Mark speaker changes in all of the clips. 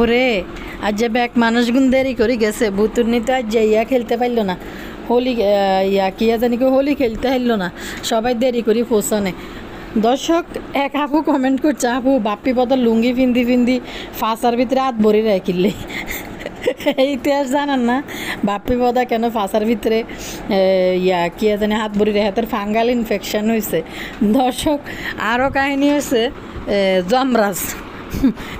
Speaker 1: ওরে আজ যে ব্যাক মানুষগুন দেরি করে গেছে বুতুর্নি তো আজ ইয়া খেলতে পারলো না হোলি ইয়া কিয়া জানি কি হোলি খেলতে পারলো না সবাই দেরি করে পৌঁছানে দর্শক এক আপু কমেন্ট করছে আপু বাপ্পি পদর লুঙ্গি ফিন্দি ফিন্দি ফাঁসার ভিতরে হাত ভরি রাখিলে এই ইতিহাস জানান না বাপ্পি পদা কেন ফাঁসার ভিতরে ইয়া কিয়া জানি হাত ভরি রেহাতের ফাঙ্গাল ইনফেকশন হয়েছে দর্শক আরও কাহিনী হয়েছে যমরাজ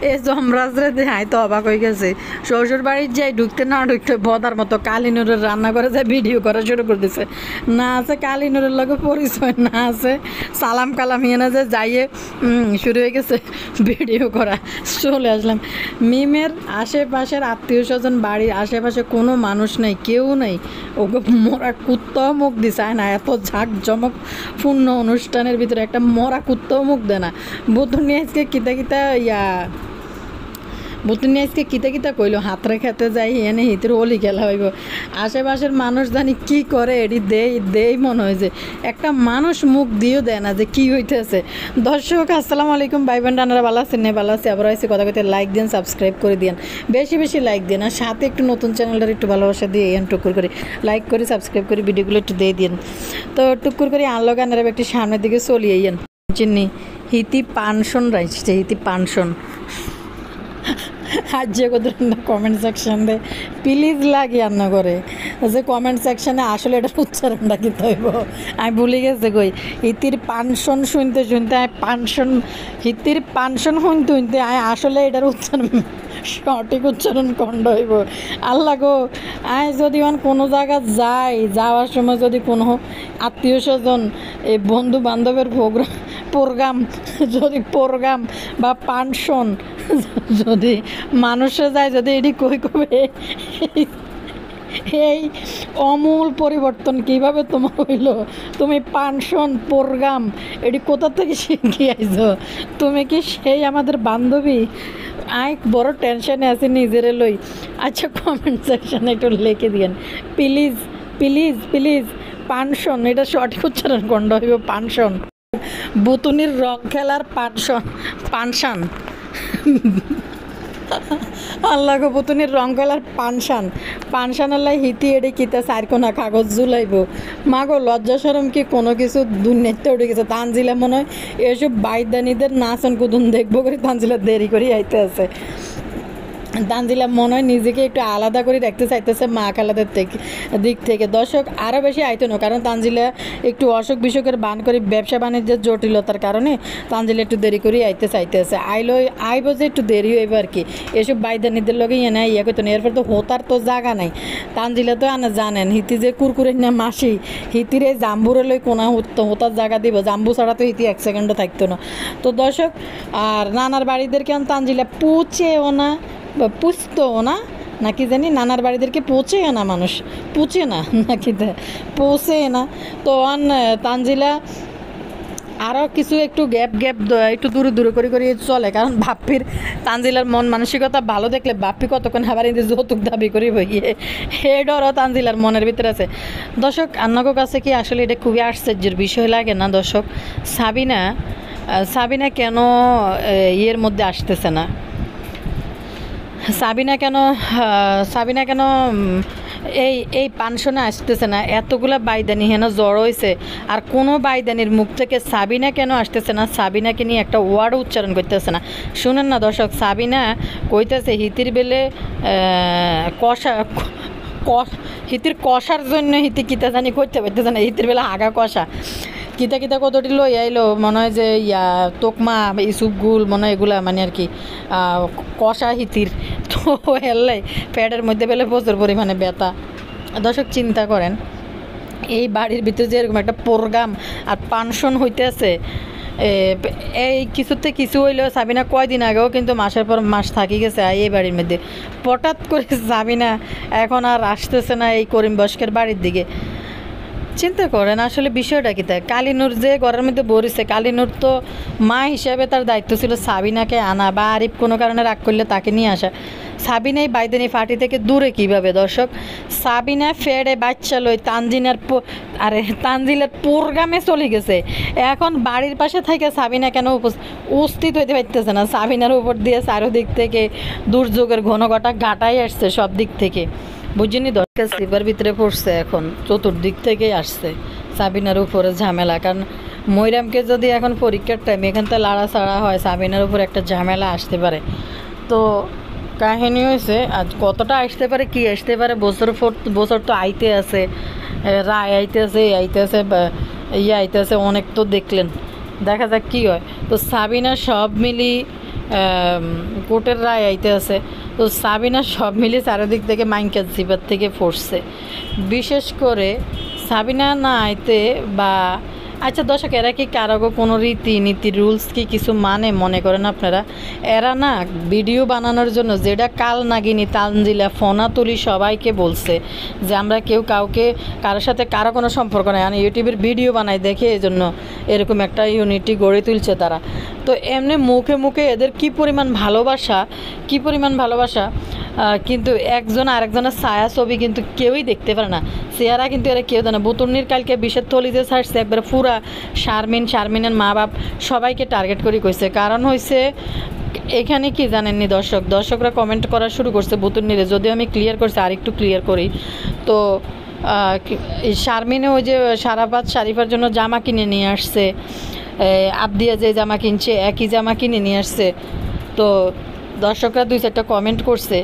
Speaker 1: এই যমরাজরে দেখায় তো অবাক হয়ে গেছে শ্বশুর বাড়ির যাই ঢুকতে না ঢুকতে বদার মতো কালিনুরের রান্না করে যায় ভিডিও করা শুরু করে দিছে না আছে কালিনুরের লগে পরিচয় না আছে সালাম কালাম ইয়ে না যে যাইয়ে শুরু হয়ে গেছে ভিডিও করা চলে আসলাম মিমের আশেপাশের আত্মীয় স্বজন বাড়ির আশেপাশে কোনো মানুষ নেই কেউ নেই ওকে মরা কুত্তাও মুখ দিছে না এত ঝাঁকজমক পূর্ণ অনুষ্ঠানের ভিতরে একটা মরা কুত্তাও মুখ দেয় না বুধ নিয়ে আজকে কিতা কিতা ইয়া বুতুনি আজকে কিতা কিতা কইলো হাতরে খেতে যাই এনে হিতের হোলি খেলা হইব আশেপাশের মানুষ জানি কি করে এটি দেই মনে হয় যে একটা মানুষ মুখ দিয়েও দেয় না যে কী হইতেছে দর্শক আসসালামু আলাইকুম ভাই বোন আপনারা ভালো আছেন না ভালো আছে আবার হয়েছে কথা কথা লাইক দিন সাবস্ক্রাইব করে দিন বেশি বেশি লাইক দিন আর সাথে একটু নতুন চ্যানেলটার একটু ভালোবাসা দিয়ে টুকুর করে লাইক করে সাবস্ক্রাইব করে ভিডিওগুলো একটু দিয়ে দিন তো টুকুর করে আনলো গানের একটু সামনের দিকে চলিয়ে যান চিনি হিতি পানশন রাইছে হিতি পানশন আজ যে কত কমেন্ট সেকশন দে প্লিজ লাগে রান্না করে যে কমেন্ট সেকশনে আসলে এটার উচ্চারণটা কী হইব আমি ভুলে গেছে কই হিতির পানশন শুনতে শুনতে আমি পানশন হিতির পানশন শুনতে শুনতে আমি আসলে এটার উচ্চারণ সঠিক উচ্চারণ কণ্ড হইব আল্লাহ গো আয় যদি কোনো জায়গা যাওয়ার সময় যদি কোনো আত্মীয় স্বজন এই বন্ধু বান্ধবের প্রোগ্রাম বা পানশন যদি মানুষে যায় যদি এটি কই কবে এই অমূল পরিবর্তন কিভাবে তোমার হইল তুমি পানশন প্রোগ্রাম এটি কোথা থেকে শিখে আইছো তুমি কি সেই আমাদের বান্ধবী আয় বড় টেনশনে আছি নিজেরে লই আচ্ছা কমেন্ট সেকশনে একটু লিখে দিয়েন প্লিজ প্লিজ প্লিজ পানশন এটা সঠিক উচ্চারণ কণ্ড হইব পানশন বুতুনির রং খেলার পানশান আল্লাহ গো বুতুনির রং খেলার পানশান আল্লাহ হিতি এডে কিতা চারকোনা কাগজ ঝুলাইব মা গো লজ্জা সরম কি কোনো কিছু দুর্নীতি উঠে গেছে তানজিলা মনে হয় এসব বাইদানিদের নাচন কুদুন দেখবো করে তানজিলা দেরি করে আইতে আছে তানজিলা মনে হয় নিজেকে একটু আলাদা করে রাখতে চাইতেছে মা খালাদের দিক থেকে দর্শক আরও বেশি আইতো না কারণ তানজিলা একটু অসুখ বিসুখের বান করে ব্যবসা বাণিজ্যের জটিলতার কারণে তানজিলা একটু দেরি করে আইতে চাইতেছে আইব যে একটু দেরি হইব আর কি এসব বাইদানিদের লগে ইয়ে নাই ইয়ে করতো না এরপর তো হোতার তো জায়গা নাই তানজিলা তো আনা জানেন হিতি যে কুরকুরে না মাসি হিতির এই জাম্বুরে লই কোনা হোতার জায়গা দিব জাম্বু ছাড়া তো হিতি এক সেকেন্ডও থাকতো না তো দর্শক আর নানার বাড়িদের কেমন তানজিলা পুছেও না বা পুষতও না নাকি জানি নানার বাড়িদেরকে পৌঁছেও না মানুষ পুছে না নাকি পৌঁছে না তো তানজিলা আরও কিছু একটু গ্যাপ একটু দূরে করে চলে কারণ বাপ্পির তানজিলার মন মানসিকতা ভালো দেখলে বাপ্পি কতক্ষণ আবার কিন্তু যৌতুক দাবি করি হইয়ে হে ডরও তানজিলার মনের ভিতরে আছে দর্শক আপনার কাছে কি আসলে এটা খুবই আশ্চর্যের বিষয় লাগে না দর্শক সাবিনা কেন ইয়ের মধ্যে আসতেছে না সাবিনা কেন এই পানশনে আসতেছে না এতগুলা বাইদানি হেন জ্বর হয়েছে আর কোনো বাইদানির মুখ থেকে সাবিনা কেন আসতেছে না সাবিনাকে নিয়ে একটা ওয়ার্ড উচ্চারণ করতেছে না শুনেন না দর্শক সাবিনা কইতেছে হিতির বেলে হিতির কষার জন্য হিতি কিতা জানি করতে পারতেছে না হিতির বেলা আগা কষা কিতা কতটি লই আইলো মনে হয় যে তোকমা ইসুপগুল মনে হয় এগুলা মানে আর কি কষা হিতির তো হেললাই প্যাডের মধ্যে পেলে প্রচুর পরিমাণে ব্যথা দর্শক চিন্তা করেন এই বাড়ির ভিতরে যে এরকম একটা প্রোগ্রাম আর পানশন হইতেছে এই কিছুতে কিছু হইলেও সাবিনা কয়দিন আগেও কিন্তু মাসের পর মাস থাকি গেছে এই বাড়ির মধ্যে হঠাৎ করে সাবিনা এখন আর আসতেছে না এই করিম বস্কের বাড়ির দিকে চিন্তা করেন আসলে বিষয়টা কি তাই, কালিনুর যে ঘরের মধ্যে বরিছে, কালিনুর তো মা হিসাবে তার দায়িত্ব ছিল সাবিনাকে আনা, বা আরিফ কোনো কারণে রাগ করলে তাকে নিয়ে আসা। সাবিনাই বাইদেনি পার্টি থেকে দূরে কিভাবে দর্শক, সাবিনা ফেরে বাচ্চা লই তানজিলের প্রোগ্রামে চলে গেছে, এখন বাড়ির পাশে থেকে সাবিনা কেন উপস্থিত হইতে পারতেছে না? সাবিনার উপর দিয়ে চারোদিক থেকে দুর্যোগের ঘনঘটা ঘাটাই আসছে সব দিক থেকে, বুঝিনি দরকার স্লিপার ভিতরে পড়ছে, এখন চতুর্দিক থেকেই আসছে সাবিনার উপরে ঝামেলা। কারণ মৈরামকে যদি এখন পরীক্ষার টাইম এখান থেকে লাড়াছাড়া হয়, সাবিনার উপর একটা ঝামেলা আসতে পারে। তো কাহিনী হয়েছে আজ কতটা আসতে পারে, কি আসতে পারে, বছর তো আইতে আছে, রায় আইতে আছে, আইতে আছে অনেক, তো দেখলেন, দেখা যাক কী হয়। তো সাবিনা সব মিলি কোর্টের রায় আইতে আছে, তো সাবিনা সব মিলিয়ে চারিদিক থেকে মাইনকাজ জিবার থেকে পড়ছে, বিশেষ করে সাবিনা না আইতে বা আচ্ছা দর্শক, এরা কি কারো কোনো রীতি রুলস কি কিছু মানে মনে করেন আপনারা? এরা না ভিডিও বানানোর জন্য, যেটা কাল নাগিনী তানজিলা ফোনা তুলি সবাইকে বলছে যে আমরা কেউ কারোর সাথে কারো কোনো সম্পর্ক নেই, মানে ইউটিউবের ভিডিও বানাই দেখে এই জন্য এরকম একটা ইউনিটি গড়ে তুলছে তারা। তো এমনি মুখে মুখে এদের কি পরিমাণ ভালোবাসা, কিন্তু একজন আরেকজনের ছায়া ছবি কিন্তু কেউই দেখতে পারে না, চেহারা কিন্তু এরা কেউ জানে। বুতুর্নির কালকে বিষের থলিতে ছাড়ছে একবার পুরা শারমিনের মা বাপ সবাইকে টার্গেট করে কইছে। কারণ হয়েছে এখানে কি জানেননি দর্শকরা কমেন্ট করা শুরু করছে বুতুর্নিরে, যদিও আমি ক্লিয়ার করছি, আরেকটু ক্লিয়ার করি। তো শারমিনে ওই যে সারাবাদ শারিফার জন্য জামা কিনে নিয়ে আসছে, আবদিয়া যে জামা কিনছে একই জামা কিনে নিয়ে আসছে। তো দর্শকরা 2-4টা কমেন্ট করছে,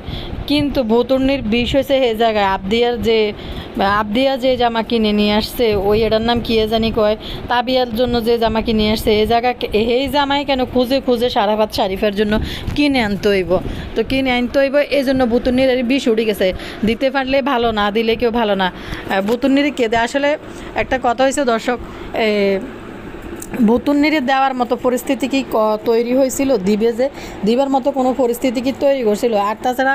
Speaker 1: কিন্তু ভুতুর্নির বিষ হয়েছে এই জায়গায় আবদিয়া যে জামা কিনে নিয়ে আসছে, ওই এটার নাম কি জানি কয়, তাবিয়ার জন্য যে জামা কিনে আসছে, এই জামাই কেন খুঁজে সারাফাত শারিফের জন্য কিনে আনতে হইব। এই জন্য ভুতুর্নির বিষ উঠে গেছে, দিতে পারলে ভালো, না দিলে কেউ ভালো না। ভুতুর্নির কেঁদে আসলে একটা কথা হয়েছে দর্শক, ভুতুর্নিরে দেওয়ার মতো পরিস্থিতি কি তৈরি হয়েছিল? দিবার মতো কোনো পরিস্থিতি কি তৈরি করছিল? আর তাছাড়া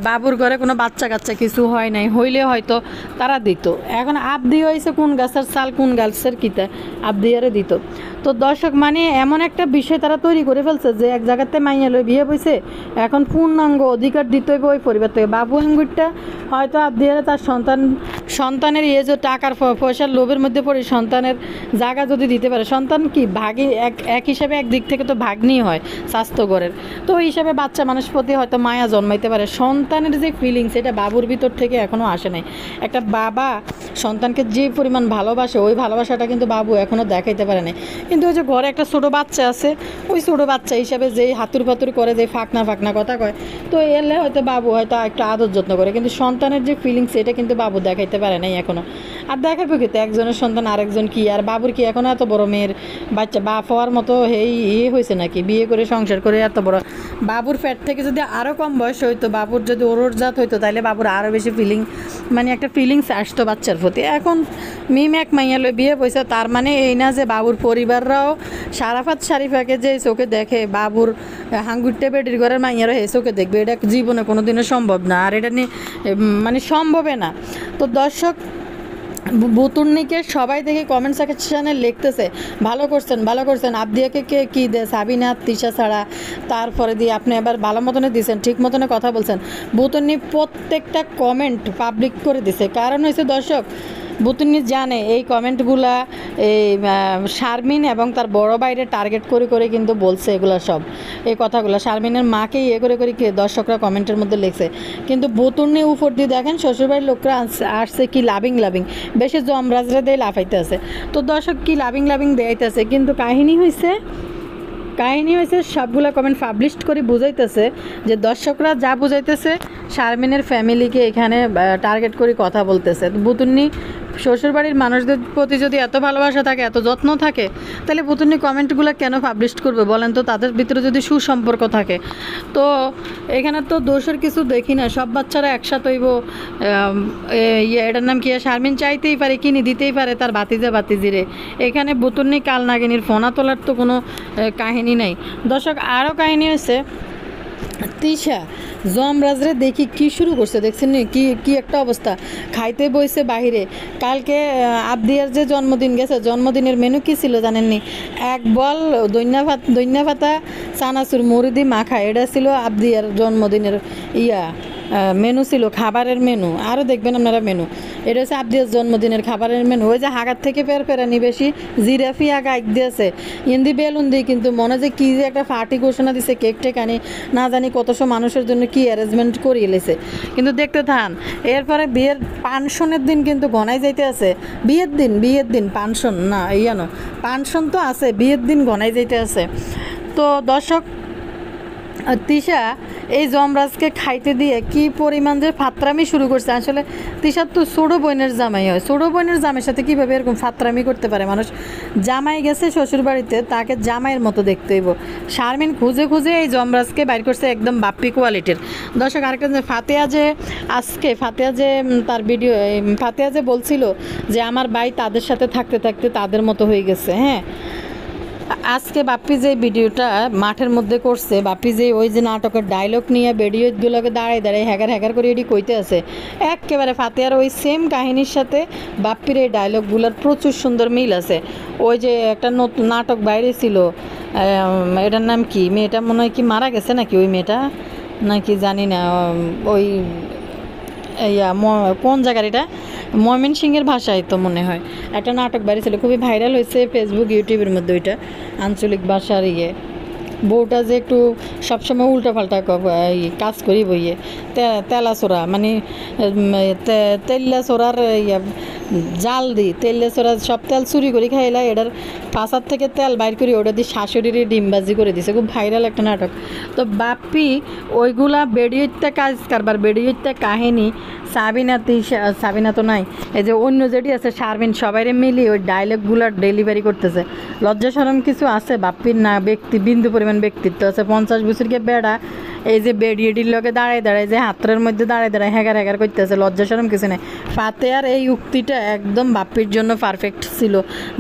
Speaker 1: বাবুর ঘরে কোনো বাচ্চা কাচ্চা কিছু হয় নাই, হইলে হয়তো তারা দিত। এখন আবদি হয়েছে কোন গাছের চাল কোন গাছের কিতা, আবদিয়ারে দিত। তো দর্শক মানে এমন একটা বিষয় তারা তৈরি করে ফেলছে যে এক জায়গাতে মাইয়া লই বিয়ে বইছে, এখন পূর্ণাঙ্গ অধিকার দিতে হইব ওই পরিবার থেকে। বাবু আঙ্গুরটা হয়তো আবদিয়ারে তার সন্তানের যে টাকার পয়সার লোভের মধ্যে পড়ে সন্তানের জায়গা যদি দিতে পারে, সন্তান কি ভাগই এক হিসাবে একদিক থেকে তো ভাগ্নি হয় স্বাস্থ্যগড়ের, তো ওই হিসাবে বাচ্চা মানুষ প্রতি হয়তো মায়া জন্মাইতে পারে। সন্তানের যে ফিলিংস এটা বাবুর ভিতর থেকে এখনও আসে নাই। একটা বাবা সন্তানকে যে পরিমাণ ভালোবাসে, ওই ভালোবাসাটা কিন্তু বাবু এখনও দেখাইতে পারে নাই। কিন্তু ওই যে ঘরে একটা ছোটো বাচ্চা আছে, ওই ছোটো বাচ্চা হিসাবে যেই হাতুর ফাতুর করে, যে ফাঁকনা কথা কয়, তো এলে হয়তো বাবু হয়তো একটু আদর যত্ন করে, কিন্তু সন্তানের যে ফিলিংস এটা কিন্তু বাবু দেখাইতে পারে নাই এখনও। আর দেখাবে কিন্তু একজনের সন্তান আরেকজন কি, আর বাবুর কি এখনও এত বড় মেয়ের বাচ্চা বাপ হওয়ার মতো হয়েছে নাকি? বিয়ে করে সংসার করে এত বড়, বাবুর পেট থেকে যদি আরও কম বয়স হইতো, বাবুর যদি ওরজাত হইতো, তাহলে বাবুর আরও বেশি একটা ফিলিংস আসতো বাচ্চার প্রতি। এখন এক মাইয়া লই বিয়ে পয়সা, তার মানে এই না যে বাবুর পরিবাররাও সারাফাত শারিফাকে যে চোখে দেখে, বাবুর হাঙ্গুরটে বেডির ঘরের মাইয়ারও এই চোখে দেখবে, এটা জীবনে কোনো দিনও সম্ভব না, আর এটা নিয়ে মানে সম্ভবে না। তো দর্শক, বুতুর্নিকে সবাই দেখে কমেন্ট সেকশনে লিখতেছে ভালো করছেন আবদিয়াকে কে কী দে, সাবিনা তিশা ছাড়া, তারপরে দিয়ে আপনি এবার ভালো মতনে দিয়েছেন, ঠিক মতনে কথা বলছেন। বুতুর্নি প্রত্যেকটা কমেন্ট পাবলিক করে দিছে, কারণ হয়েছে দর্শক, বুতুর্নি জানে এই কমেন্টগুলা এই শারমিন এবং তার বড় বাইরে টার্গেট করে কিন্তু বলছে এগুলো সব, এই কথাগুলো শারমিনের মাকে করে দর্শকরা কমেন্টের মধ্যে লিখছে। কিন্তু বুতুর্নি উপর দিয়ে দেখেন শ্বশুরবাড়ির লোকরা আসছে কি লাভিং বেশি জমরাজরা দিয়ে লাফাইতে আছে। তো দর্শক কি লাভিং দেয়াইতেছে, কিন্তু কাহিনী হয়েছে সবগুলো কমেন্ট পাবলিশ করে বুঝাইতেছে যে দর্শকরা যা বুঝাইতেছে শারমিনের ফ্যামিলিকে এখানে টার্গেট করে কথা বলতেছে। বুতুর্নি শ্বশুরবাড়ির মানুষদের প্রতি যদি এত ভালোবাসা থাকে, এত যত্ন থাকে, তাহলে বুতুর্নি কমেন্টগুলো কেন পাবলিশ করবে বলেন তো? তাদের ভিতরে যদি সুসম্পর্ক থাকে, তো এখানে তো দোষের কিছু দেখি না, সব বাচ্চারা একসাথে হইব। এটার নাম কি, শারমিন চাইতেই পারে, কিনে দিতেই পারে তার বাতিজিরে। এখানে বুতুর্নি কাল নাগিনীর ফোনা তোলার তো কোনো কাহিনী নাই। দর্শক আরও কাহিনী হয়েছে, তিশা যমরাজরে দেখি কি শুরু করছে দেখছেন নি কি কি একটা অবস্থা, খাইতে বইছে বাহিরে। কালকে আবদিয়ার যে জন্মদিন গেছে, জন্মদিনের মেনু কি ছিল জানেননি? এক বল দৈন্যা ভাতা চানাচুর মুড়ি মাখা, এটা ছিল আবদিয়ার জন্মদিনের ইয়া মেনু ছিল, খাবারের মেনু। আরও দেখবেন আপনারা মেনু, এটা হচ্ছে আবদিয়ার জন্মদিনের খাবারের মেনু। ওই যে হাগার থেকে পেরানি বেশি জিরাফি আগা এক দিয়েছে ইন্দি বেলুন দিয়ে, কিন্তু মনে যে কী যে একটা পার্টি ঘোষণা দিছে, কেক টেকানি না জানি কতশো মানুষের জন্য কি অ্যারেঞ্জমেন্ট করিয়ে লেছে। কিন্তু দেখতে থান, এরপরে বিয়ের পানশনের দিন কিন্তু গনাই যাইতে আছে। বিয়ের দিন পানশন না ইয়ানো, পানশন তো আছে, বিয়ের দিন গনাই যাইতে আছে। তো দর্শক, তিশা এই যমরাজকে খাইতে দিয়ে কি পরিমাণ যে ফাতরামি শুরু করছে। আসলে তিশার তো ছোটো বোনের জামাই হয়, ছোটো বোনের জামাইয়ের সাথে কীভাবে এরকম ফাতরামি করতে পারে মানুষ? জামাই গেছে শ্বশুরবাড়িতে, তাকে জামাইয়ের মতো দেখতে হইব। শারমিন খুঁজে খুঁজে এই যমরাজকে বাইর করছে একদম বাপ্পি কোয়ালিটির। দর্শক আরেকটা যে ফাতেহা যে তার ভিডিও, ফাতেহা যে বলছিল যে আমার ভাই তাদের সাথে থাকতে থাকতে তাদের মতো হয়ে গেছে। হ্যাঁ, আজকে বাপ্পি যে ভিডিওটা মাঠের মধ্যে করছে, বাপ্পি যে ওই যে নাটকের ডায়লগ নিয়ে ভিডিওগুলোকে দাঁড়ায় হ্যাগার করে এটি কইতে আছে, একেবারে ফাতেহার ওই সেম কাহিনীর সাথে বাপ্পির এই ডায়লগগুলোর প্রচুর সুন্দর মিল আছে। ওই যে একটা নতুন নাটক বাইরে ছিল, এটার নাম কি, মেয়েটা মনে হয় কি মারা গেছে নাকি, ওই মেয়েটা নাকি জানি না, ওই কোন জায়গার এটা, ময়মনসিংহের ভাষায় তো মনে হয় একটা নাটক বেরিয়েছিল, খুবই ভাইরাল হয়েছে ফেসবুক ইউটিউবের মধ্যে। ওইটা আঞ্চলিক ভাষার বউটা যে একটু সবসময় উল্টাপাল্টা কাজ করি বইয়ে, তেলাচোরা মানে তেল্লাচোরার জাল দিই, তেল্লাচোরা সব তেল চুরি করে খাইলা, এটার পাশার থেকে তেল বাইর করে ওটা দিয়ে শাশুড়ির ডিমবাজি করে দিছে। খুব ভাইরাল একটা নাটক। তো বাপ্পি ওইগুলা বেডিয়েতে কাজ কারবার, বেডিয়েতে কাহিনী, সাবিনা তো নাই, এই যে অন্য যেটি আছে শারমিন, সবাইরে মিলিয়ে ওই ডায়লগগুলার ডেলিভারি করতেছে। লজ্জা শরম কিছু আছে বাপ্পির না? বিন্দু পরিমাণ ব্যক্তিত্ব আছে। 50 বছরকে বেড়া এই যে বেডিয়েটির লগে দাঁড়ায় যে হাতের মধ্যে দাঁড়ায় হ্যাগার করতেছে, লজ্জা শরম কিছু নেই। ফাতেহার এই উক্তিটা একদম বাপ্পির জন্য পারফেক্ট ছিল,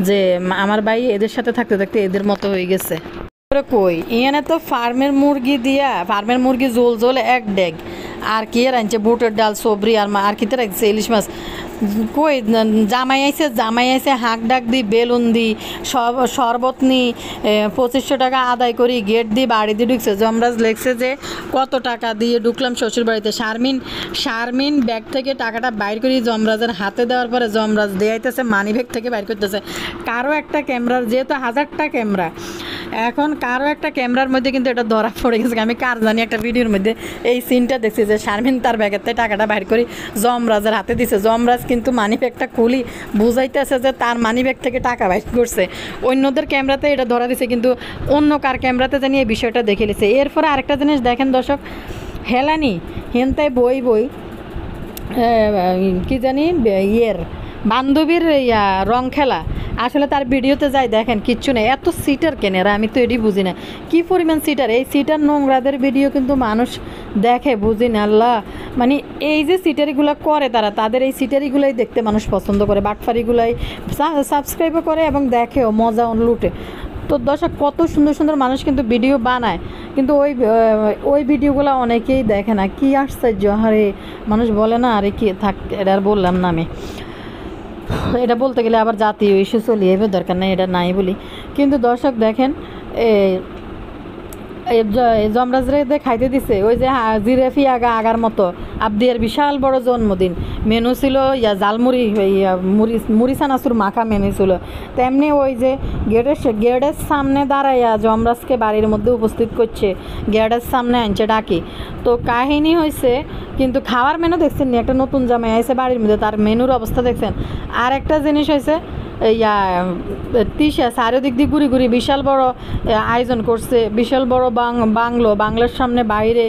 Speaker 1: যে আমার ভাই এদের সাথে থাকতে থাকতে এদের মতো হয়ে গেছে। কই ইয়ানে তো ফার্মের মুরগি জোল এক ডেগ, আর কি আনছে বুটের ডাল সবরি, আর কিতে রাখছে ইলিশ মাছ। কই জামাই আইছে হাঁক ডাক দি, বেলুন দি, শরবত নি, 2500 টাকা আদায় করি গেট দিয়ে বাড়ি দিয়ে ঢুকছে। যমরাজ লেখছে যে কত টাকা দিয়ে ঢুকলাম শ্বশুর বাড়িতে। শারমিন ব্যাগ থেকে টাকাটা বাইর করি যমরাজের হাতে দেওয়ার পরে যমরাজ দেয়াইতেছে মানি ব্যাগ থেকে বাইর করতেছে। কারো একটা ক্যামেরার, যেহেতু 1000টা ক্যামেরা, এখন কারো একটা ক্যামেরার মধ্যে কিন্তু এটা ধরা পড়ে গেছে। আমি কার জানি একটা ভিডিওর মধ্যে এই সিনটা দেখছি যে শারমিন তার ব্যাগের থেকে টাকাটা বাইর করি যমরাজের হাতে দিছে। যমরাজ কিন্তু মানি ব্যাগটা খুলি বুঝাইতেছে যে তার মানি ব্যাগ থেকে টাকা বাইর করছে। অন্যদের ক্যামেরাতে এটা ধরা দিছে, কিন্তু অন্য কার ক্যামেরাতে জানি এই বিষয়টা দেখে নিছে। এরপরে আরেকটা জিনিস দেখেন দর্শক, হেলানি হেনতাই বই কি জানি বান্ধবীর রং খেলা, আসলে তার ভিডিওতে যাই দেখেন কিচ্ছু নেই। এত সিটার কেনেরা, আমি তো এটি বুঝি না কী পরিমাণ সিটার। এই সিটার নোংরাদের ভিডিও কিন্তু মানুষ দেখে, বুঝি না আল্লাহ। মানে এই যে সিটারিগুলো করে তাদের এই সিটারিগুলোই দেখতে মানুষ পছন্দ করে, বাটফারিগুলাই সাবস্ক্রাইবও করে এবং দেখেও, মজা লুটে। তো দর্শক, কত সুন্দর সুন্দর মানুষ কিন্তু ভিডিও বানায়, কিন্তু ওই ভিডিওগুলো অনেকেই দেখে না। কি আশ্চর্য, আরে মানুষ বলে না, আরে কি থাক, এটা আর বললাম না আমি, এটা বলতে গেলে আবার জাতীয় ইস্যু চলে যাবে, দরকার নেই এটা নাই বলি। কিন্তু দর্শক দেখেন, যমরাজরে খাইতে দিছে ওই যে জিরাফি আগার মতো। আবদিয়ার বিশাল বড় জন্মদিন, মেনু ছিল জালমুড়ি, মুড়ি চানাচুর মাখা মেনু ছিল। তেমনি ওই যে গেটের সামনে দাঁড়াইয়া যমরাজকে বাড়ির মধ্যে উপস্থিত করছে, গেটের সামনে আনছে ডাকি। তো কাহিনী হয়েছে, কিন্তু খাওয়ার মেনু দেখছেন নি, একটা নতুন জামাই আইছে বাড়ির মধ্যে, তার মেনুর অবস্থা দেখছেন। আর একটা জিনিস হয়েছে, তিশা চারিদিক দিয়ে ঘুরি বিশাল বড় আয়োজন করছে, বিশাল বড় বাংলার সামনে বাইরে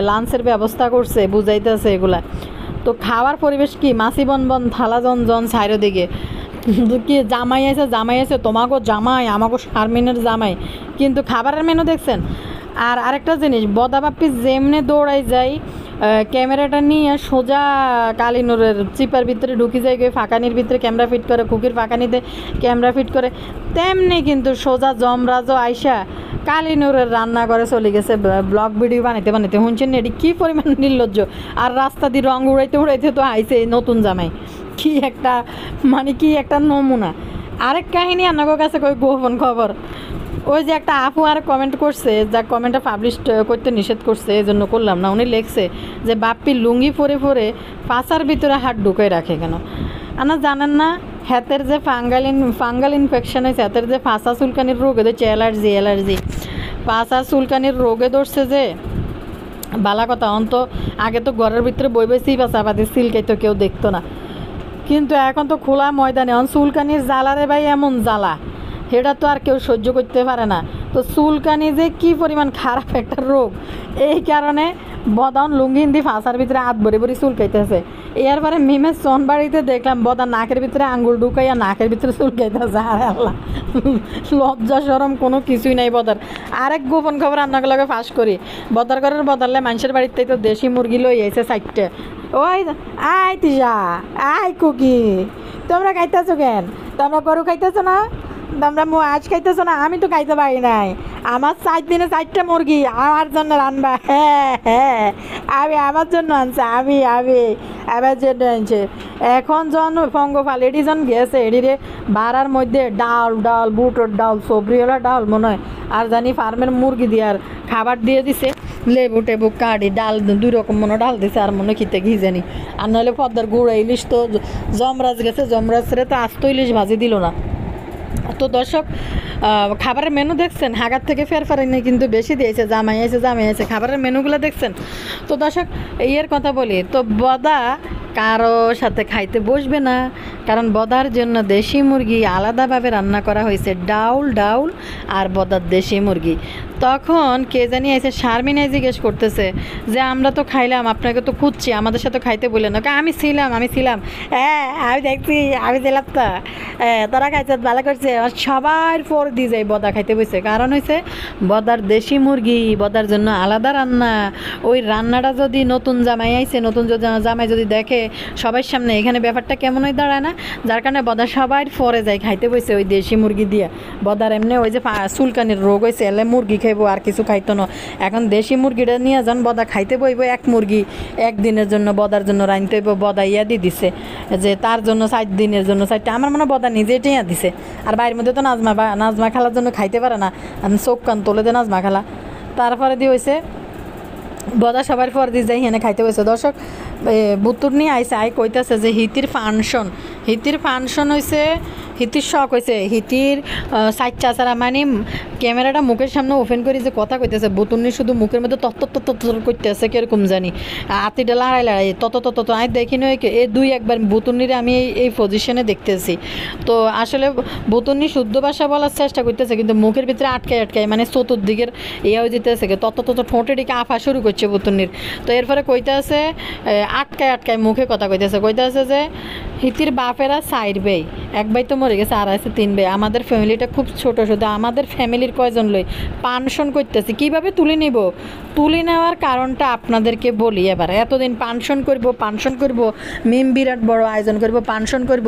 Speaker 1: লাঞ্চের ব্যবস্থা করছে, বুঝাইতেছে এগুলা। তো খাওয়ার পরিবেশ কি, মাছি বন থালা জন চারিদিকে, কি জামাই আছে তোমাকে জামাই, আমাকে শারমিনের জামাই, কিন্তু খাবারের মেনু দেখছেন। আর আরেকটা জিনিস, বদাবাপ্পি যেমনে দৌড়াই যায়, ক্যামেরাটা নিয়ে সোজা কালিনুরের চিপার ভিতরে ঢুকি যায়, ফাঁকানির ভিতরে ক্যামেরা ফিট করে, খুকির ফাঁকানিতে ক্যামেরা ফিট করে, তেমনি কিন্তু সোজা যমরাজও আইসা কালিনুরের রান্না করে চলে গেছে ব্লগ ভিডিও বানাইতে বানাইতে, শুনছেন এটি কী পরিমাণ নির্লজ্জ। আর রাস্তা দিয়ে রং উড়াইতে উড়াইতে তো আইছে এই নতুন জামাই, কি একটা মানে কি একটা নমুনা। আরেক কাহিনী আপনাদের কাছে কই গোপন খবর, ওই যে একটা আপু আর কমেন্ট করছে, যা কমেন্টটা পাবলিশ করতে নিষেধ করছে, এই জন্য করলাম না। উনি লিখছে যে বাপ্পি লুঙ্গি পরে পরে পাছার ভিতরে হাত ঢুকে রাখে কেন। আপনারা জানেন না হাতের যে ফাঙ্গাল ইনফেকশন হয়েছে, হাতের যে পাছা চুলকানির রোগে ধরছে, অ্যালার্জি পাছা চুলকানির রোগে ধরছে যে বালা কথা। অন্ত আগে তো ঘরের ভিতরে বই বই চাপাতি সিলকাই তো কেউ দেখতো না, কিন্তু এখন তো খোলা ময়দানে চুলকানির জ্বালারে ভাই এমন জ্বালা, সেটা তো আর কেউ সহ্য করতে পারে না। তো চুলকানি যে কি পরিমাণ খারাপ একটা রোগ, এই কারণে বদান লুঙ্গিন দিয়ে ফাঁসার ভিতরে হাত ভরে ভরে চুলকাইতেছে। এরপরে মিমের সোনবাড়িতে দেখলাম বদা নাকের ভিতরে আঙ্গুল ঢুকাইয়া নাকের ভিতরে চুলকাইতেছে। আরে আল্লাহ, লজ্জা সরম কোনো কিছুই নাই বদার। আরেক গোপন খবর আপনাকে লগে ফাঁস করি, বদার ঘরের বদলে মানুষের বাড়িতে তো দেশি মুরগি লই আইছে 4টে। ওই আয় তিজা, আয় কুকি, তোমরা খাইতেছো কেন? তোমরা গরু খাইতেছো না? তোমরা আজ খাইতেছো না? আমি তো খাইতে পারি নাই। আমার 4 দিনে 4টা মুরগি আমার জন্য রানবা। হ্যাঁ হ্যাঁ, আমি আমার জন্য আনছে, আমি আমার জন্য আনছে। এখন যখন পঙ্গপাল এটি যখন গেছে, এটিরে বাড়ার মধ্যে ডাল বুটোর ডাল, সবরিওয়ালা ডাল মনে হয়, আর জানি ফার্মের মুরগি দিয়ে আর খাবার দিয়ে দিছে, লেবু টেবু কাটি ডাল 2 রকম মনে ডাল দিছে, আর মনে খিতে ঘি জানি। আর নাহলে পদ্মার গুঁড়া ইলিশ তো জমরাজ গেছে, জমরাজরে তো আস্ত ইলিশ ভাজি দিল না। তো দর্শক, খাবারের মেনু দেখছেন, হাগার থেকে ফেরফারিনি কিন্তু বেশি দিয়েছে, জামাই আছে। খাবারের মেনুগুলো দেখছেন? তো দর্শক, এর কথা বলি, তো বদা কারো সাথে খাইতে বসবে না, কারণ বদার জন্য দেশি মুরগি আলাদাভাবে রান্না করা হয়েছে, ডাউল আর বদার দেশি মুরগি। তখন কে জানি এসে শারমিনাই জিজ্ঞেস করতেছে যে আমরা তো খাইলাম, আপনাকে তো খুঁজছি, আমাদের সাথে খাইতে বললেন না। আমি ছিলাম, হ্যাঁ আমি দেখছি, আমি ছিলাম তো, তোরা খাইছে ভালো করছে। সবার পর দিয়ে যায় বদা খাইতে বসে, কারণ হয়েছে বদার দেশি মুরগি, বদার জন্য আলাদা রান্না। ওই রান্নাটা যদি নতুন জামাই আইছে, নতুন জামাই যদি দেখে সবার সামনে, এখানে ব্যাপারটা কেমনই দাঁড়ায় না, যার কারণে বদা সবার পরে যায় খাইতে বসে ওই দেশি মুরগি দিয়ে। বদার এমনি ওই যে চুলকানির রোগ হয়েছে, এলে মুরগি খাইবো, আর কিছু খাইতো না। এখন দেশি মুরগিটা নিয়ে যান বদা খাইতে বইব, এক মুরগি একদিনের জন্য বদার জন্য রাঁধতে হইব। বদা ইয়া দিয়ে দিছে যে তার জন্য 4 দিনের জন্য 4টা, আমার মনে বদা নিজে টেঁয়া দিছে। আর বাইরের মধ্যে তো নাজমা খালার জন্য খাইতে পারে না, চোখ কান তোলে দে নাজমা খালা। তারপরে দিয়ে হয়েছে বদা সবার পর দিয়ে যাই হেনে খাইতে হয়েছে। দর্শক, বুতুর নিয়ে আইসে, কইতেছে যে হিতির ফাংশন হয়েছে, হিতির শখ হয়েছে, হিতির 4 চাচারা মানে ক্যামেরাটা মুখের সামনে ওপেন করে যে কথা কইতেছে, বুতুর্নি শুধু মুখের মধ্যে তত্ত করতেছে কিরকম জানি, আতিটা লড়াই তত আমি দেখি নয় এই 2-1 বুতুর্নিরে আমি এই পজিশনে দেখতেছি। তো আসলে বুতুর্নি শুদ্ধ ভাষা বলার চেষ্টা করতেছে, কিন্তু মুখের ভিতরে আটকায় মানে চতুর্দিকের ইয়ে হয়ে যেতেছে, তত ঠোঁটের দিকে আফা শুরু করছে বুতুর্নির। তো এরপরে কইতে আছে আটকায় মুখে কথা কইতে আছে যে হিতির বাপেরা 4 ভাই, 1 ভাই তো মরে গেছে, আর আছে 3 ভাই। আমাদের ফ্যামিলিটা খুব ছোট, শুধু আমাদের ফ্যামিলির কয়জন লই পানশন করতেছি, কীভাবে তুলে নেওয়ার কারণটা আপনাদেরকে বলি। এবার এতদিন পানশন করব, মিম বিরাট বড় আয়োজন করব, পানশন করব,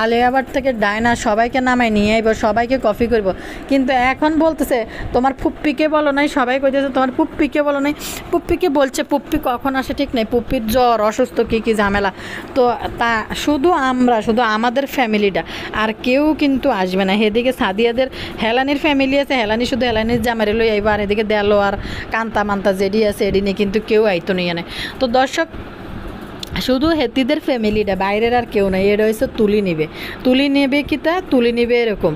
Speaker 1: আলিয়াবাদ থেকে ডায়না সবাইকে নামাই নিয়ে আইব, সবাইকে কফি করব, কিন্তু এখন বলতেছে তোমার ফুপ্পিকে বলো নাই। সবাই কইতেছে তোমার ফুপ্পিকে বলো নাই, পুপ্পিকে বলছে, পুপ্পি কখন আসে ঠিক নেই, পুপ্পির জ্বর অসুস্থ কী ঝামেলা। তো তা শুধু আমাদের ফ্যামিলিটা, আর কেউ কিন্তু আসবে না। এদিকে সাদিয়াদের হেলানির ফ্যামিলি আছে, শুধু হেলানির জামারে লই আইব, আর এদিকে দেয়ালো আর কান্তা মান্তা যেডি আছে এডি নিয়ে কিন্তু কেউ আইতো নিয়ে নেয়। তো দর্শক, শুধু হেতিদের ফ্যামিলিটা, বাইরের আর কেউ নাই। এটা হচ্ছে তুলি নেবে এরকম।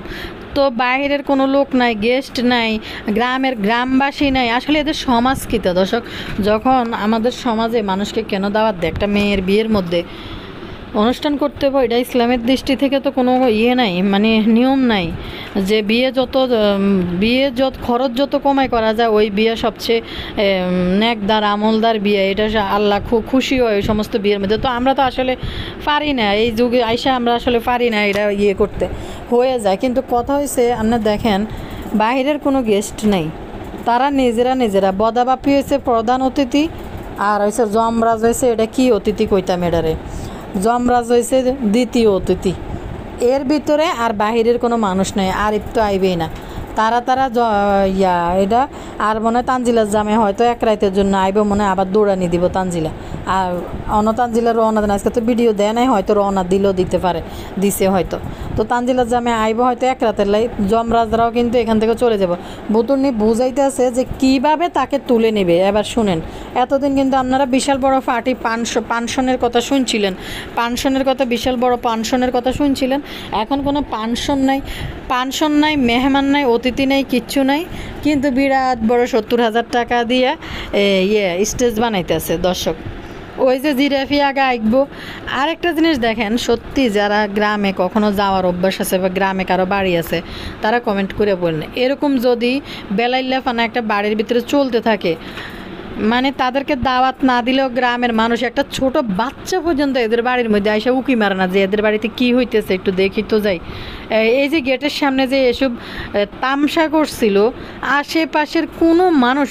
Speaker 1: তো বাইরের কোনো লোক নাই, গেস্ট নাই, গ্রামবাসী নাই। আসলে এদের সমাজ কীটা দর্শক, যখন আমাদের সমাজে মানুষকে কেন দাওয়াত দেয়, একটা মেয়ের বিয়ের মধ্যে অনুষ্ঠান করতে হবে, এটা ইসলামের দৃষ্টি থেকে তো কোনো নাই, মানে নিয়ম নাই যে খরচ যত কমাই করা যায় ওই বিয়ে সবচেয়ে নেকদার আমলদার বিয়ে, এটা আল্লাহ খুব খুশি হয় ওই সমস্ত বিয়ের মধ্যে। তো আমরা তো আসলে পারি না, এই যুগে আইসা আমরা আসলে পারি না এটা করতে, হয়ে যায়। কিন্তু কথা হয়েছে, আপনার দেখেন বাইরের কোনো গেস্ট নেই, তারা নিজেরা বদাবাপি হয়েছে প্রধান অতিথি, আর হয়েছে জমরাজ হয়েছে, এটা কি অতিথি কইতাম এটারে, যমরাজ হয়েছে দ্বিতীয় অতিথি। এর ভিতরে আর বাহিরের কোনো মানুষ নেই, আর তো আইবেই না। তারা তারা ইয়া এটা আর মনে হয় তানজিলার জামে হয়তো এক রাতের জন্য আইব, মনে হয় আবার দৌড়ানি দিব তানজিলা। আর তানজিলা রওনা দেন, আজকে তো ভিডিও দেয় নাই, হয়তো রওনা দিলেও দিতে পারে, দিছে হয়তো। তো তানজিলার জামে আইব হয়তো এক রাতের লাই, যমরাজরাও কিন্তু এখান থেকে চলে যাব। বুতুর্নি বুঝাইতেছে যে কিভাবে তাকে তুলে নেবে। এবার শুনেন, এতদিন কিন্তু আপনারা বিশাল বড় পার্টি পানশনের কথা শুনছিলেন, পানশনের কথা, বিশাল বড় পানশনের কথা শুনছিলেন। এখন কোনো পানশন নাই, মেহমান নাই, অতিথি নেই, কিচ্ছু নাই, কিন্তু বিরাট বড় 70,000 টাকা দিয়ে স্টেজ বানাইতেছে দর্শক। ওই যে জিরাফি আগে আঁকবো। আরেকটা জিনিস দেখেন, সত্যি যারা গ্রামে কখনো যাওয়ার অভ্যাস আছে বা গ্রামে কারো বাড়ি আছে, তারা কমেন্ট করে বলেন, এরকম যদি বেলাইল্লাফানা একটা বাড়ির ভিতরে চলতে থাকে, মানে তাদেরকে দাওয়াত না দিলেও গ্রামের মানুষ, একটা ছোট বাচ্চা পর্যন্ত এদের বাড়ির মধ্যে এসে উকি মারে না যে এদের বাড়িতে কি হইতেছে, একটু দেখি তো যাই। এই যে গেটের সামনে যে এসব তামসা করছিল, আশেপাশের কোনো মানুষ,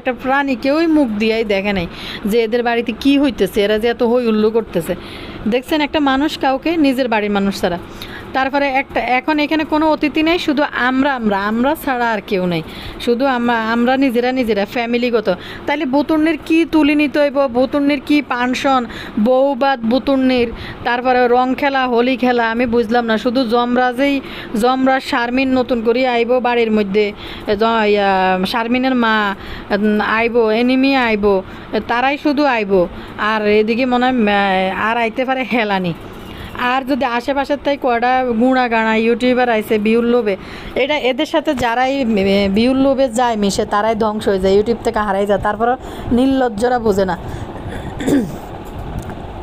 Speaker 1: একটা প্রাণী কেউই মুখ দিয়েই দেখে নাই যে এদের বাড়িতে কি হইতেছে, এরা যে এত হই হুল্লো করতেছে। দেখছেন একটা মানুষ, কাউকে, নিজের বাড়ির মানুষ ছাড়া। তারপরে এখন এখানে কোনো অতিথি নেই, শুধু আমরা ছাড়া আর কেউ নেই, শুধু আমরা নিজেরা ফ্যামিলিগত। তাহলে বুতুর্নির কি তুলি নিতে হইব, বুতুর্নির কি পানশন, বউবাদ বুতুর্নির, তারপরে রং খেলা, হোলি খেলা, আমি বুঝলাম না। শুধু যমরাজ শারমিন নতুন করে আইব বাড়ির মধ্যে, শারমিনের মা আইব, এনিমি আইব, তারাই শুধু আইব। আর এদিকে মনে হয় আর আইতে পারে হেলানি। আর যদি আশেপাশের তাই কয়টা গুঁড়া গাড়া ইউটিউবার আইসে বিউর লোভে, এটা এদের সাথে যারাই বিউর লোভে যায় মিশে, তারাই ধ্বংস হয়ে যায়, ইউটিউব থেকে হারাই যায়। তারপরও নির্লজ্জরা বোঝে না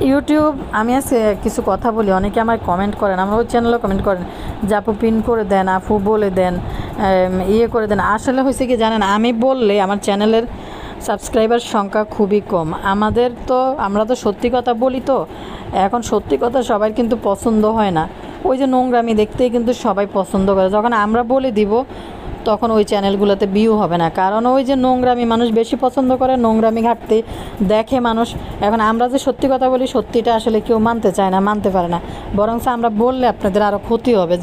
Speaker 1: ইউটিউব। আমি আজকে কিছু কথা বলি, অনেকে আমার কমেন্ট করেন, আমার ওই চ্যানেলেও কমেন্ট করেন যে আপু পিন করে দেন, আপু বলে দেন, করে দেন। আসলে হয়েছে কি জানেন, আমি বললে আমার চ্যানেলের সাবস্ক্রাইবার সংখ্যা খুবই কম। আমরা তো সত্যি কথা বলি, তো এখন সত্যি কথা সবাই কিন্তু পছন্দ হয় না। ওই যে নোংরামি দেখতেই কিন্তু সবাই পছন্দ করে। যখন আমরা বলে দিব তখন ওই চ্যানেলগুলোতে ভিউ হবে না, কারণ ওই যে নোংরামি মানুষ বেশি পছন্দ করে, নোংরামি ঘাটতে দেখে মানুষ। এখন আমরা যে সত্যি কথা বলি, সত্যিটা আসলে কেউ মানতে চায় না, মানতে পারে না, বরং আমরা বললে আপনাদের আরও ক্ষতি হবে।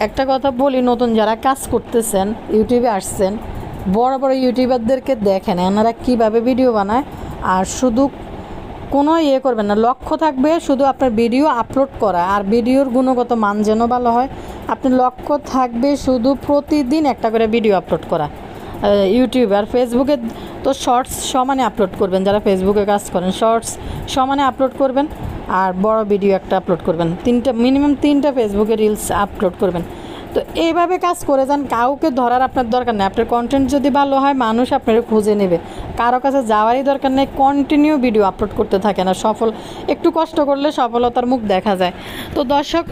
Speaker 1: একটা কথা বলি, নতুন যারা কাজ করতেছেন, ইউটিউবে আসছেন, বড় বড় ইউটিউবারদেরকে দেখেন এনারা কীভাবে ভিডিও বানায়, আর শুধু কোনো করবেন না, লক্ষ্য থাকবে শুধু আপনার ভিডিও আপলোড করা, আর ভিডিওর গুণগত মান যেন ভালো হয়। আপনার লক্ষ্য থাকবে শুধু প্রতিদিন একটা করে ভিডিও আপলোড করা। ইউটিউবে আর ফেসবুকে তো শর্টস সমানে আপলোড করবেন, যারা ফেসবুকে কাজ করেন শর্টস সমানে আপলোড করবেন, আর বড় ভিডিও একটা আপলোড করবেন, মিনিমাম 3টা ফেসবুকে রিলস আপলোড করবেন। তো এইভাবে কাজ করে যান, কাউকে ধরার আপনার দরকার নেই। আপনার কন্টেন্ট যদি ভালো হয়, মানুষ আপনার খুঁজে নেবে, কারো কাছে যাওয়ারই দরকার নেই। কন্টিনিউ ভিডিও আপলোড করতে থাকে না, একটু কষ্ট করলে সফলতার মুখ দেখা যায়। তো দর্শক,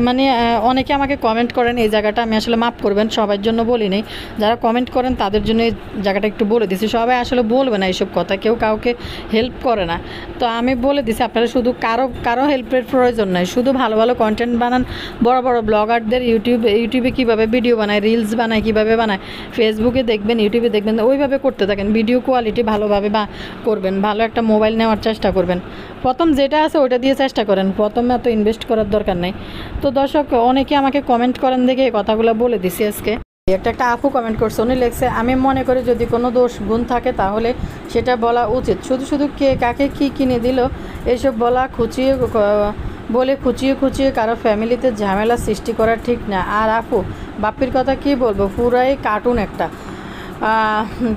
Speaker 1: মানে অনেকে আমাকে কমেন্ট করেন, এই জায়গাটা আমি আসলে মাফ করবেন, সবার জন্য বলি নেই, যারা কমেন্ট করেন তাদের জন্য এই জায়গাটা একটু বলে দিছি। সবাই আসলে বলবে না এইসব কথা, কেউ কাউকে হেল্প করে না। তো আমি বলে দিছি, আপনারা শুধু কারো হেল্পের প্রয়োজন নয়, শুধু ভালো ভালো কন্টেন্ট বানান। বড় বড় ব্লগারদের ইউটিউবে কীভাবে ভিডিও বানায়, রিলস বানায়, কীভাবে বানায়, ফেসবুকে দেখবেন, ইউটিউবে দেখবেন, ওইভাবে করতে থাকেন। ভিডিও কোয়ালিটি ভালোভাবে করবেন, ভালো একটা মোবাইল নেওয়ার চেষ্টা করবেন। প্রথম যেটা আছে ওইটা দিয়ে চেষ্টা করেন, প্রথমে এত ইনভেস্ট করার দরকার নেই। তো দর্শক, অনেকে আমাকে কমেন্ট করেন দেখে এই কথাগুলো বলে দিছি আজকে। একটা আপু কমেন্ট করছে, উনি লিখছে, আমি মনে করি যদি কোনো দোষ গুণ থাকে তাহলে সেটা বলা উচিত, শুধু কে কাকে কী কিনে দিল এইসব খুঁচিয়ে কারো ফ্যামিলিতে ঝামেলা সৃষ্টি করা ঠিক না। আর আপু বাপ্পির কথা কি বলবো, পুরাই কার্টুন একটা।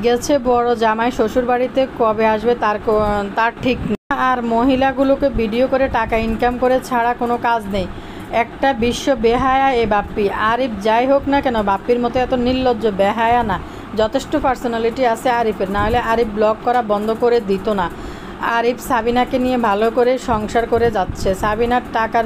Speaker 1: গেছে বড় জামাই শ্বশুর বাড়িতে, কবে আসবে তার ঠিক না। আর মহিলাগুলোকে ভিডিও করে টাকা ইনকাম করে ছাড়া কোনো কাজ নেই। একটা বিশ্ব বেহায়া এ বাপ্পি। আরিফ যাই হোক না কেন, বাপ্পির মতো এত নির্লজ্জ বেহায়া না। যথেষ্ট পার্সোনালিটি আছে আরিফের, নাহলে আরিফ ব্লগ করা বন্ধ করে দিত না। আরিফ সাবিনাকে নিয়ে ভালো করে সংসার করে যাচ্ছে, সাবিনার টাকার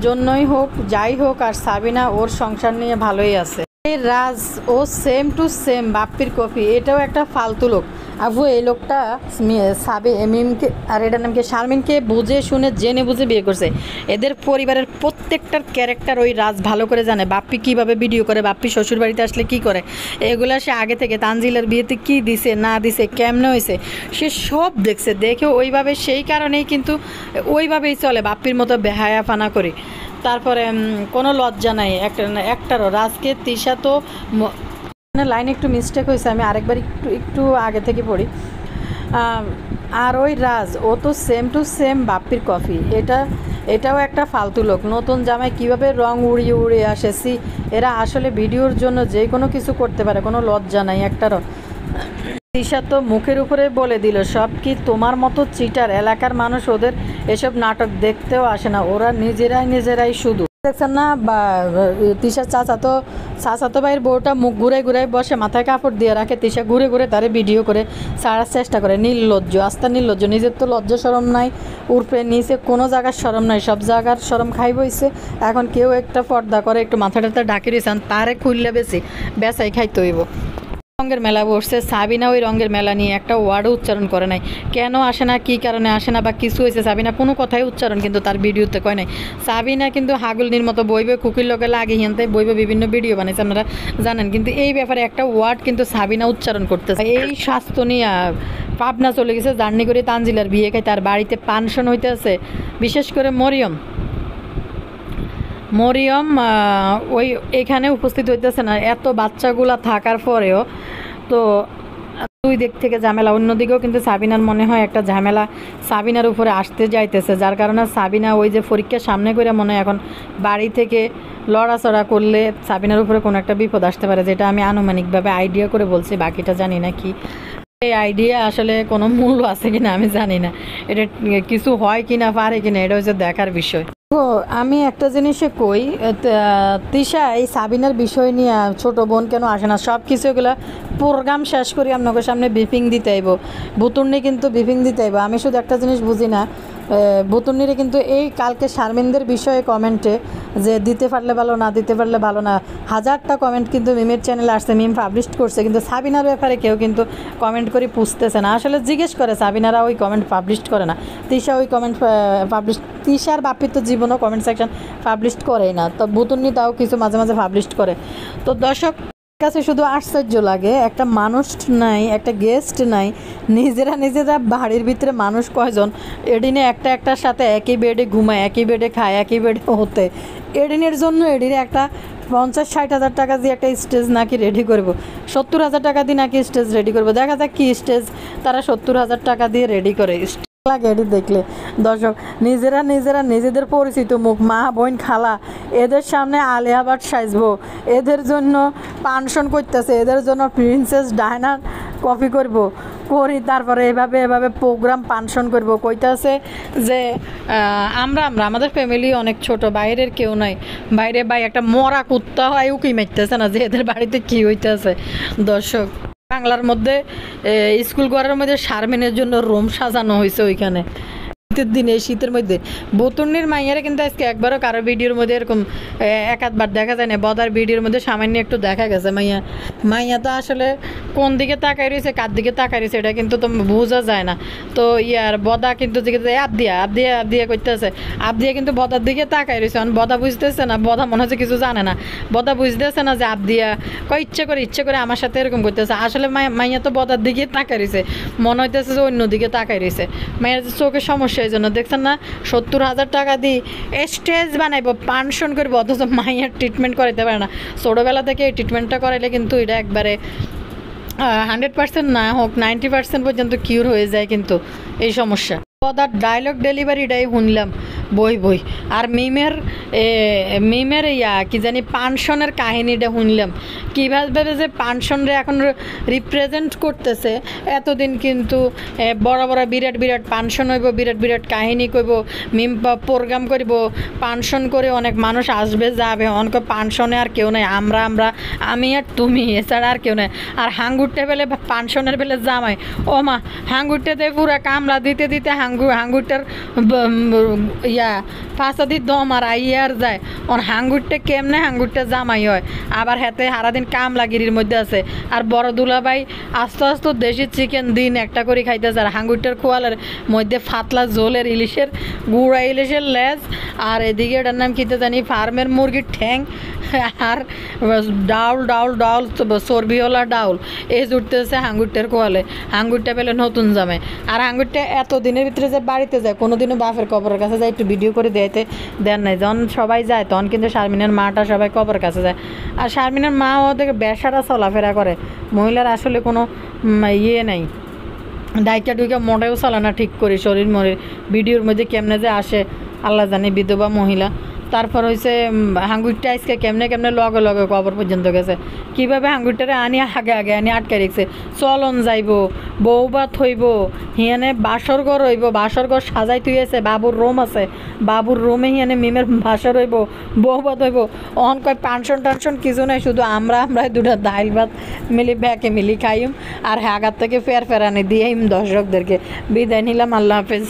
Speaker 1: জন্যই হোক, যাই হোক, আর সাবিনা ওর সংসার নিয়ে ভালোই আছে। এই রাজ ও সেম টু সেম বাপ্পির কপি, এটাও একটা ফালতু লোক। আবু এই লোকটা মিমকে আর এটার নামকে শারমিনকে বুঝে শুনে জেনে বুঝে বিয়ে করছে। এদের পরিবারের প্রত্যেকটার ক্যারেক্টার ওই রাজ ভালো করে জানে। বাপ্পি কীভাবে ভিডিও করে, বাপ্পি শ্বশুর বাড়িতে আসলে কী করে, এগুলো সে আগে থেকে তানজিলার বিয়েতে কী দিছে না দিছে, কেমনে হয়েছে, সে সব দেখছে। দেখে ওইভাবে, সেই কারণেই কিন্তু ওইভাবেই চলে, বাপ্পির মতো বেহায়াফানা করে। তারপরে কোনো লজ্জা নাই একটারও। রাজকে তিশা তো লাইন একটু মিস্টেক হয়েছে, আমি আরেকবার একটু একটু আগে থেকে পড়ি। আর ওই রাজ, ও তো সেম টু সেম বাপ্পির কফি। এটাও একটা ফালতু লোক। নতুন জামাই কীভাবে রং উড়িয়ে উড়িয়ে আসেছি। এরা আসলে ভিডিওর জন্য যে কোনো কিছু করতে পারে, কোনো লজ্জা নাই একটারও। তিশা তো মুখের উপরে বলে দিল, সব কি তোমার মতো চিটার? এলাকার মানুষ ওদের এসব নাটক দেখতেও আসে না, ওরা নিজেরাই শুধু দেখছেন না। বা তিশার চাচাতো ভাইয়ের বউটা মুখ ঘুরাই বসে, মাথায় কাপড় দিয়ে রাখে। তিশা ঘুরে তারে ভিডিও করে ছাড়ার চেষ্টা করে। নির্লজ্জ, আস্তা নির্লজ্জ। নিজের তো লজ্জা শরম নাই, উর্ফে নিচে কোনো জায়গার শরম নাই, সব জায়গার শরম খাই বইছে। এখন কেউ একটা পর্দা করে একটু মাথাটা ঢাকি দিয়েছেন, তারে খুললে বেচাই খাইতে হইব। রঙের মেলা বসছে, সাবিনা ওই রঙের মেলা নিয়ে একটা ওয়ার্ডও উচ্চারণ করে নাই। কেন আসে না, কী কারণে আসে না বা কিছু হয়েছে, সাবিনা কোনো কথাই উচ্চারণ কিন্তু তার ভিডিওতে কয় নাই। সাবিনা কিন্তু হাগুলনির মতো বইবে, কুকির লোকে লাগে হিনতে বইবে, বিভিন্ন ভিডিও বানাইছে আপনারা জানেন, কিন্তু এই ব্যাপারে একটা ওয়ার্ড কিন্তু সাবিনা উচ্চারণ করতেছে। এই স্বাস্থ্য নিয়ে পাবনা চলে গেছে জার্নি করে, তানজিলার বিয়ে খাই, তার বাড়িতে পানশন হইতে আছে। বিশেষ করে মরিয়ম ওই এখানে উপস্থিত হইতেছে না, এত বাচ্চাগুলা থাকার পরেও। তো দুই দিক থেকে ঝামেলা, অন্যদিকেও কিন্তু সাবিনার মনে হয় একটা ঝামেলা সাবিনার উপরে আসতে যাইতেছে, যার কারণে সাবিনা ওই যে পরীক্ষার সামনে করে মনে হয় এখন বাড়ি থেকে লড়াচড়া করলে সাবিনার উপরে কোনো একটা বিপদ আসতে পারে, যেটা আমি আনুমানিকভাবে আইডিয়া করে বলছি, বাকিটা জানি না কি এই আইডিয়া আসলে কোনো মূল্য আছে কিনা আমি জানি না, এটা কিছু হয় কিনা পারে কিনা এটা হচ্ছে দেখার বিষয়। তো আমি একটা জিনিসে কই, তিশা এই সাবিনার বিষয় নিয়ে ছোট বোন কেন আসে না, সব কিছু এগুলো প্রোগ্রাম শেষ করি আপনাদের সামনে ব্রিফিং দিতে আইব, বুতুর্নি কিন্তু ব্রিফিং দিতে আইব। আমি শুধু একটা জিনিস বুঝি না, বুতুর্নিরে কিন্তু এই কালকে শারমিনদের বিষয়ে কমেন্টে যে দিতে পারলে ভালো, না দিতে পারলে ভালো না, হাজারটা কমেন্ট কিন্তু মিমের চ্যানেলে আসছে, মিম পাবলিশ করছে, কিন্তু সাবিনার ব্যাপারে কেউ কিন্তু কমেন্ট করে পুষতেছে না। আসলে জিজ্ঞেস করে, সাবিনারা ওই কমেন্ট পাবলিশ করে না, তিশা ওই কমেন্ট পাবলিশ, তিশার বাপির তো জীবনও কমেন্ট সেকশন পাবলিশ করেই না, তো বুতুর্নি তাও কিছু মাঝে মাঝে পাবলিশ করে। তো দর্শক কাছে শুধু আশ্চর্য লাগে, একটা মানুষ নাই, একটা গেস্ট নাই, নিজেরা বাড়ির ভিতরে মানুষ কয়জন, এডিনে একটার সাথে একই বেডে ঘুমায়, একই বেডে খায়, একই বেডে হতে, এডিনের জন্য এডিনে একটা 50-60 হাজার টাকা দিয়ে একটা স্টেজ নাকি রেডি করব, 70 হাজার টাকা দিয়ে নাকি স্টেজ রেডি করবো, দেখা যাক কি স্টেজ তারা 70 হাজার টাকা দিয়ে রেডি করে। লাগে এটি দেখলে দর্শক, নিজেরা নিজেদের পরিচিত মুখ, মা বোন খালা, এদের সামনে আলিয়া ভাট সাজবো, এদের জন্য পানশন করতেছে, এদের জন্য প্রিন্সেস ডায়নার কপি করি, তারপরে এভাবে প্রোগ্রাম পানশন করব, কইতাছে যে আমরা আমাদের ফ্যামিলি অনেক ছোট, বাইরের কেউ নাই, বাইরে ভাই একটা মরা কুত্তা হয় উকি মারতেছে না যে এদের বাড়িতে কী হইতেছে। দর্শক বাংলার মধ্যে স্কুল ঘরের মধ্যে শারমিনের জন্য রুম সাজানো হয়েছে ওইখানে শীতের দিনে, শীতের মধ্যে। বুতুর্নির মাইয়ারে কিন্তু আজকে একবারও কারো ভিডিওর মধ্যে এরকম এক আধবার দেখা যায় না, বদার ভিডিওর মধ্যে সামান্য একটু দেখা গেছে। মাইয়া তো আসলে কোন দিকে তাকাই রয়েছে, কার দিকে তাকাই রয়েছে এটা কিন্তু তো বোঝা যায় না। তো বদা কিন্তু আবদিয়া করতেছে, আবদিয়া কিন্তু বদার দিকে তাকাই রয়েছে, বদা বুঝতেছে না, বদা মনে হচ্ছে কিছু জানে না, বদা বুঝতেছে না যে আবদিয়া ইচ্ছে করে আমার সাথে এরকম করতেছে। আসলে মাইয়া তো বদার দিকে তাকাই রয়েছে, মনে হইতেছে যে অন্য দিকে তাকাই রয়েছে। মাইয়ার চোখের সমস্যা এই জন্য, দেখছেন না 70 হাজার টাকা দিয়ে স্টেজ বানাইবো, পানশন করবো, অথচ মাইয়ার ট্রিটমেন্ট করাইতে পারে না। ছোটোবেলা থেকে এই ট্রিটমেন্টটা করাইলে কিন্তু এটা একবারে 100% না হোক 90% পর্যন্ত কিউর হয়ে যায় কিন্তু এই সমস্যা। পদার ডায়লগ ডেলিভারিটাই শুনলাম বই আর মিমের কি জানি পানশনের কাহিনীটা শুনলাম, কীভাবে যে পানশনরে এখন রিপ্রেজেন্ট করতেছে। এতদিন কিন্তু বড় বিরাট পানশন হইব, বিরাট কাহিনী করব, মিম প্রোগ্রাম করব, পানশন করে অনেক মানুষ আসবে যাবে, অনেক পানশনে আর কেউ নেই, আমরা আমি আর তুমি, এছাড়া আর কেউ নেই। আর হাঙ্গুরটা বেলে পানশনের বেলে জামাই, ও মা হাঙ্গুরটাতে পুরা কামলা দিতে হাঙ্গুরটার ফাঁসা দিয়ে দম আর আইয়ার যায়, হাঙ্গুরটা কেমনে হাঙ্গুরটা জামাই হয়, আবার হাতে সারাদিন কামলাগিরির মধ্যে আছে। আর বড় দুলাভাই আস্তে দেশি চিকেন দিন একটা করে খাইতেছে, আর হাঙ্গুরটার খোয়ালের মধ্যে ফাতলা ঝোলের ইলিশের গুঁড়া ইলিশের লেজ, আর এদিকে এটার নাম কিতে জানি ফার্মের মুরগির ঠ্যাং, আর ডাউল চর্বিওয়ালা ডাউল এই জুটতেছে হাঙ্গুরটার খোয়ালে। হাঙ্গুরটা পেলে নতুন জামাই, আর হাঙ্গুরটা এত দিনের ভিতরে যে বাড়িতে যায়, কোনোদিনও বাপের কবরের কাছে যায় একটু ভিডিও করে দেন নাই। যখন সবাই যায় তখন কিন্তু শারমিনের মাটা সবাই কবর কাছে যায়, আর শারমিনের মা ওদেরকে বেসারা চলাফেরা করে। মহিলার আসলে কোনো ইয়ে নেই, ডাইকা ডুইকা মোটেও চলে না ঠিক করে, শরীর মরির ভিডিওর মধ্যে কেমনে যে আসে আল্লাহ জানে, বিধবা মহিলা। তারপর হয়েছে হাঙ্গুরটা আজকে কেমনে কেমনে লগে লগে কবর পর্যন্ত গেছে, কীভাবে হাঙ্গুরটারে আনি আগে আগে আনি আটকে রেখেছে। চলন যাইব, বউ ভাত হইব, হিয়ানে বাসর ঘর হইব, বাসর ঘর সাজাই তুইছে, বাবুর রুম আছে, বাবুর রুমে হিয়ানে মিমের বাসর হইব, বউ ভাত হইব। অন কয় পানশন টানশন কিছু নাই, শুধু আমরা দুটা ডাইল ভাত মিলি ব্যাকে মিলি খাইম আর হাগার থেকে ফেরানি দিয়েইম দর্শকদেরকে। বিদায় নিলাম, আল্লাহ হাফেজ।